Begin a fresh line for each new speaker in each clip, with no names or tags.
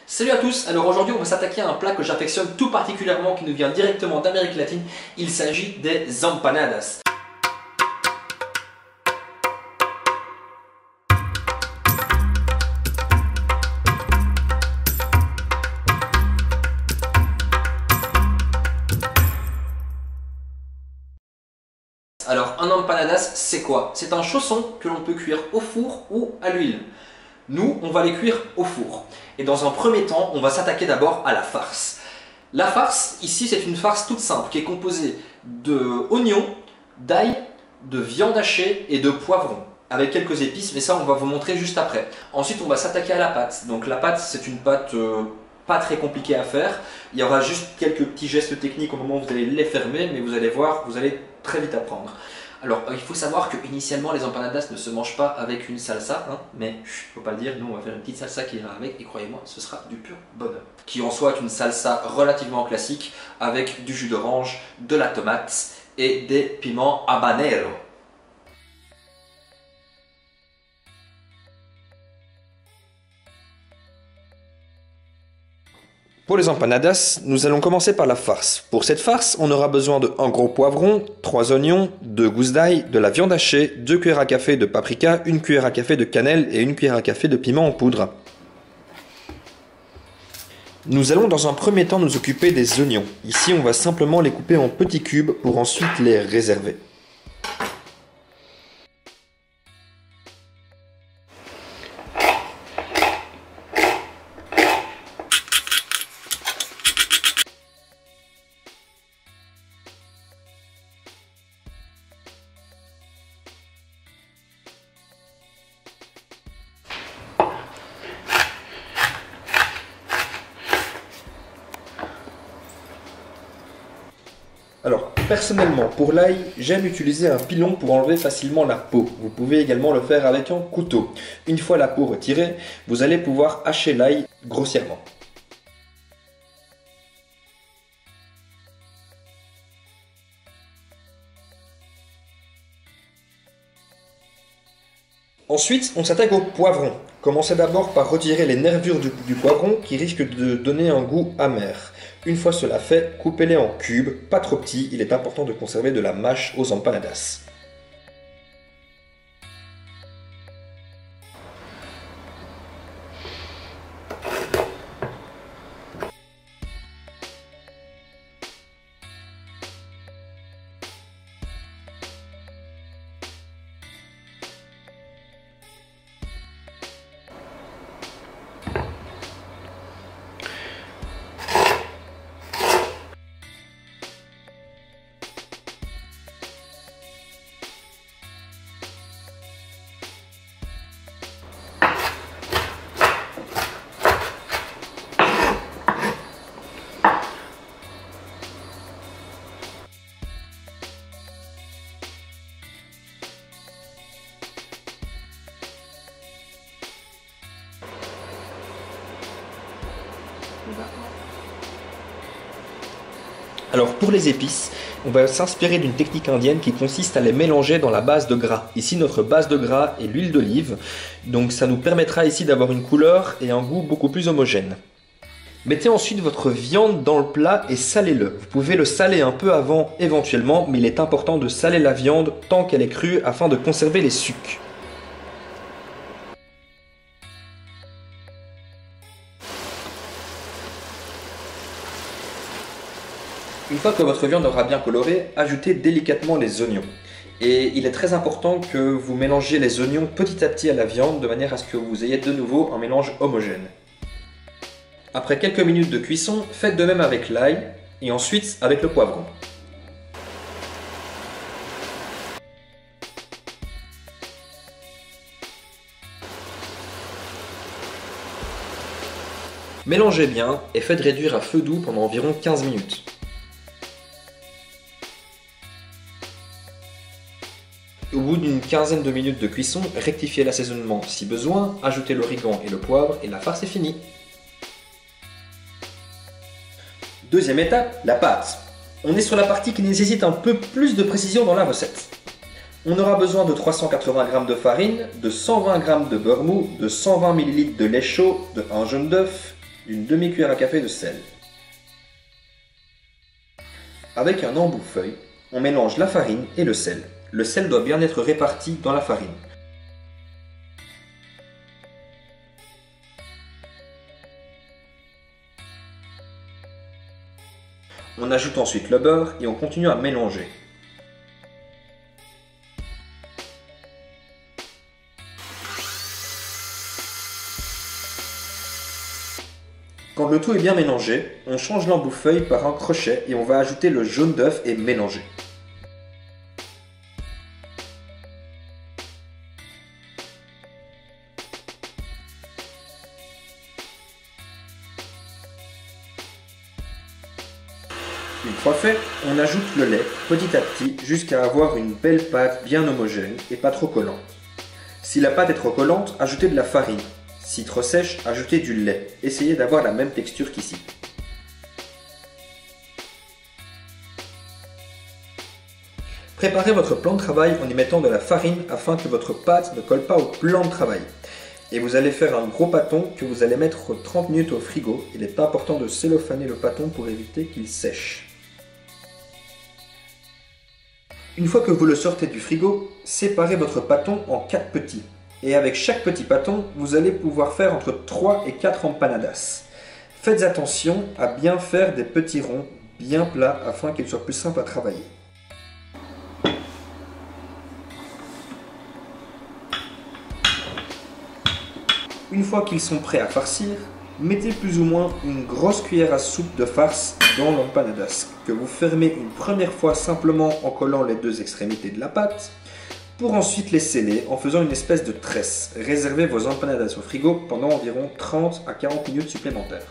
Salut à tous, alors aujourd'hui on va s'attaquer à un plat que j'affectionne tout particulièrement qui nous vient directement d'Amérique latine, il s'agit des empanadas. Alors un empanadas c'est quoi? C'est un chausson que l'on peut cuire au four ou à l'huile. Nous, on va les cuire au four. Et dans un premier temps, on va s'attaquer d'abord à la farce. La farce, ici, c'est une farce toute simple qui est composée de oignons, d'ail, de viande hachée et de poivrons, avec quelques épices, mais ça, on va vous montrer juste après. Ensuite, on va s'attaquer à la pâte. Donc la pâte, c'est une pâte pas très compliquée à faire. Il y aura juste quelques petits gestes techniques au moment où vous allez les fermer, mais vous allez voir, vous allez très vite apprendre. Alors, il faut savoir que initialement les empanadas ne se mangent pas avec une salsa, hein, mais faut pas le dire, nous on va faire une petite salsa qui ira avec, et croyez-moi, ce sera du pur bonheur. Qui en soit est une salsa relativement classique, avec du jus d'orange, de la tomate et des piments habanero.
Pour les empanadas, nous allons commencer par la farce. Pour cette farce, on aura besoin de 1 gros poivron, 3 oignons, 2 gousses d'ail, de la viande hachée, 2 cuillères à café de paprika, 1 cuillère à café de cannelle et 1 cuillère à café de piment en poudre. Nous allons dans un premier temps nous occuper des oignons. Ici, on va simplement les couper en petits cubes pour ensuite les réserver. Alors, personnellement, pour l'ail, j'aime utiliser un pilon pour enlever facilement la peau. Vous pouvez également le faire avec un couteau. Une fois la peau retirée, vous allez pouvoir hacher l'ail grossièrement. Ensuite, on s'attaque au poivron. Commencez d'abord par retirer les nervures du poivron qui risquent de donner un goût amer. Une fois cela fait, coupez-les en cubes, pas trop petits, il est important de conserver de la mâche aux empanadas. Alors pour les épices, on va s'inspirer d'une technique indienne qui consiste à les mélanger dans la base de gras. Ici notre base de gras est l'huile d'olive, donc ça nous permettra ici d'avoir une couleur et un goût beaucoup plus homogène. Mettez ensuite votre viande dans le plat et salez-le. Vous pouvez le saler un peu avant éventuellement, mais il est important de saler la viande tant qu'elle est crue afin de conserver les sucs. Une fois que votre viande aura bien coloré, ajoutez délicatement les oignons. Et il est très important que vous mélangiez les oignons petit à petit à la viande de manière à ce que vous ayez de nouveau un mélange homogène. Après quelques minutes de cuisson, faites de même avec l'ail et ensuite avec le poivron. Mélangez bien et faites réduire à feu doux pendant environ 15 minutes. Au bout d'une quinzaine de minutes de cuisson, rectifiez l'assaisonnement si besoin, ajoutez l'origan et le poivre et la farce est finie. Deuxième étape, la pâte. On est sur la partie qui nécessite un peu plus de précision dans la recette. On aura besoin de 380 g de farine, de 120 g de beurre mou, de 120 ml de lait chaud, de 1 jaune d'œuf, une demi-cuillère à café de sel. Avec un embout-feuille, on mélange la farine et le sel. Le sel doit bien être réparti dans la farine. On ajoute ensuite le beurre et on continue à mélanger. Quand le tout est bien mélangé, on change l'embout-feuille par un crochet et on va ajouter le jaune d'œuf et mélanger. Une fois fait, on ajoute le lait petit à petit jusqu'à avoir une belle pâte bien homogène et pas trop collante. Si la pâte est trop collante, ajoutez de la farine. Si trop sèche, ajoutez du lait. Essayez d'avoir la même texture qu'ici. Préparez votre plan de travail en y mettant de la farine afin que votre pâte ne colle pas au plan de travail. Et vous allez faire un gros pâton que vous allez mettre 30 minutes au frigo. Il est important de cellophaner le pâton pour éviter qu'il sèche. Une fois que vous le sortez du frigo, séparez votre pâton en 4 petits. Et avec chaque petit pâton, vous allez pouvoir faire entre 3 et 4 empanadas. Faites attention à bien faire des petits ronds bien plats afin qu'ils soient plus simples à travailler. Une fois qu'ils sont prêts à farcir, mettez plus ou moins une grosse cuillère à soupe de farce dans l'empanadas, que vous fermez une première fois simplement en collant les deux extrémités de la pâte, pour ensuite les sceller en faisant une espèce de tresse. Réservez vos empanadas au frigo pendant environ 30 à 40 minutes supplémentaires.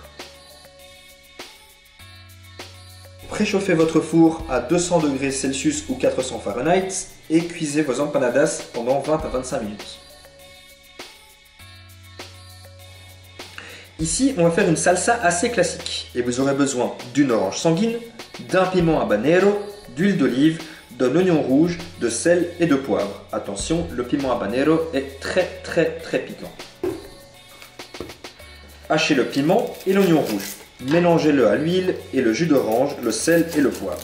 Préchauffez votre four à 200 degrés Celsius ou 400 Fahrenheit et cuisez vos empanadas pendant 20 à 25 minutes. Ici, on va faire une salsa assez classique et vous aurez besoin d'une orange sanguine, d'un piment habanero, d'huile d'olive, d'un oignon rouge, de sel et de poivre. Attention, le piment habanero est très piquant. Hachez le piment et l'oignon rouge. Mélangez-le à l'huile et le jus d'orange, le sel et le poivre.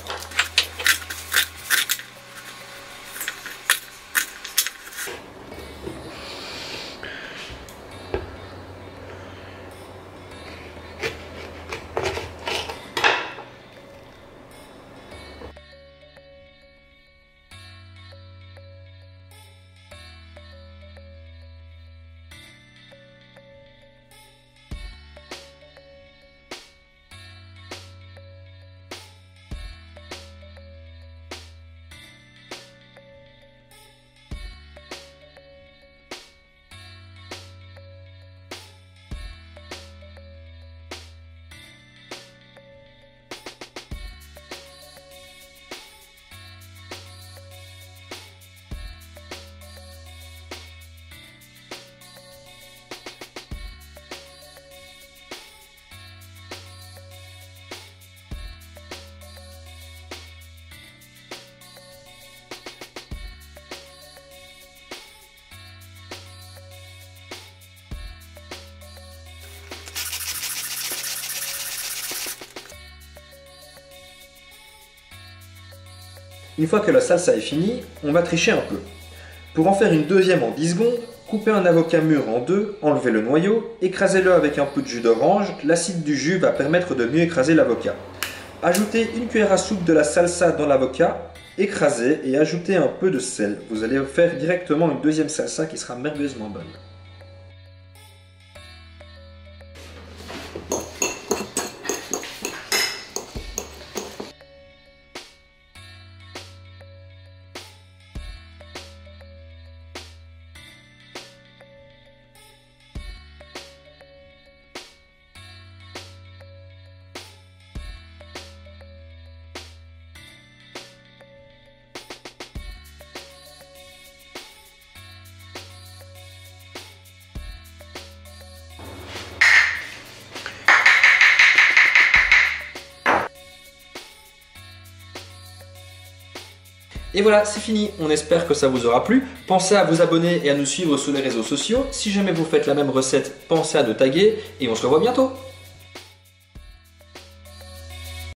Une fois que la salsa est finie, on va tricher un peu. Pour en faire une deuxième en 10 secondes, coupez un avocat mûr en deux, enlevez le noyau, écrasez-le avec un peu de jus d'orange, l'acide du jus va permettre de mieux écraser l'avocat. Ajoutez une cuillère à soupe de la salsa dans l'avocat, écrasez et ajoutez un peu de sel. Vous allez faire directement une deuxième salsa qui sera merveilleusement bonne. Et voilà, c'est fini. On espère que ça vous aura plu. Pensez à vous abonner et à nous suivre sur les réseaux sociaux. Si jamais vous faites la même recette, pensez à nous taguer et on se revoit bientôt.